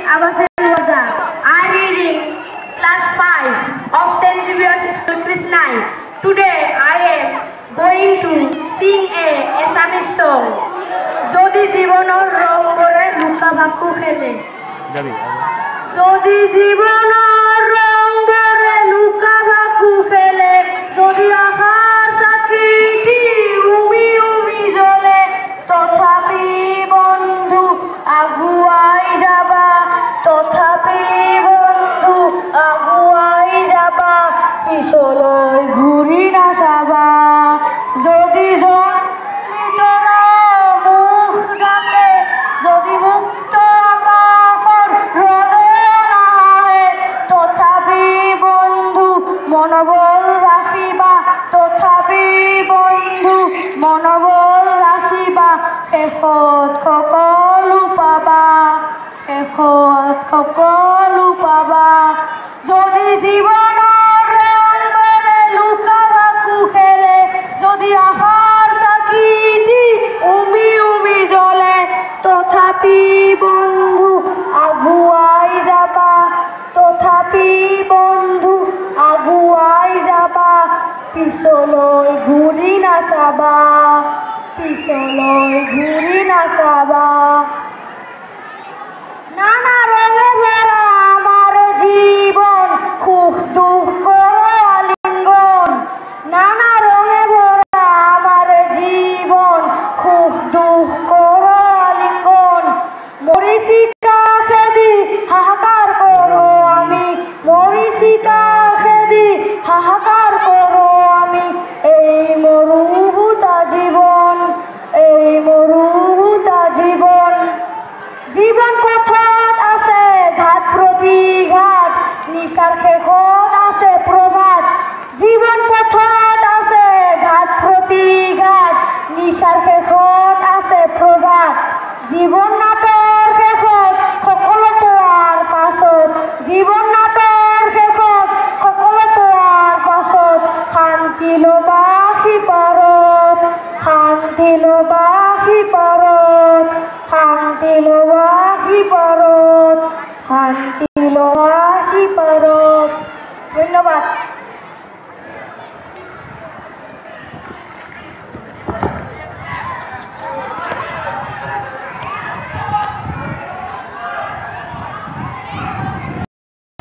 Abasan Warda. I reading class 5 of St. Xavier's School, Krishnai. Today I am going to sing a Assamese song. Jodi Jibonor rong bore luka bhaku khele. Jodi Jibonor rong bore luka bhaku khele. Jodi ahar sakiti umi umi jole. Tothapi bondhu aguai jaba. Tothapi bondhu aguai jaba. Pisoloi ঘুরি না যাবা যদি জন্মিতরা মুখ ডাকে যদি মুক্ত আকাশৰ হৃদয় নাহে তথাপি বন্ধু মনোবল ৰাখিবা তথাপি বন্ধু মনোবল ৰাখিবা শেষত সকলো পাবা শেষত সকলো পাবা যদি জীৱনৰ যদি আহার সাকিটি উমি উমি জলে তথাপি বন্ধু আগুয়াই যাবা তথাপি বন্ধু আগুয়াই যাবা পিছলৈ ঘূৰি নাচাবা পিছলৈ ঘূৰি নাচাবা নানা রঙে ভরা আমার জীবন সুখ দুঃখ আলিঙ্গন নানা রঙে ভরা আমার জীবন সুখ দুঃখ আলিঙ্গন মরিচি কাষেদি হাহাকাৰ কৰোঁ আমি মৰিচি কাষেদি হাহাকাৰ কৰোঁ আমি এই মৰুভূতা জীৱন এই মৰুভূতা জীৱন জীবন পথত আছে ঘাট প্ৰতিঘাত নিশাৰ শেষত আছে প্ৰভাত জীবন পথত আছে ঘাট প্ৰতিঘাত নিশাৰ শেষত আছে প্ৰভাত জীৱন নাটৰ শেষত সকলো পোৱাৰ পাছত জীৱন নাটৰ শেষত সকলো পোৱাৰ পাছত শান্তি ল'বা সিপাৰত শান্তি ল'বা সিপাৰত শান্তি ল'বা সিপাৰত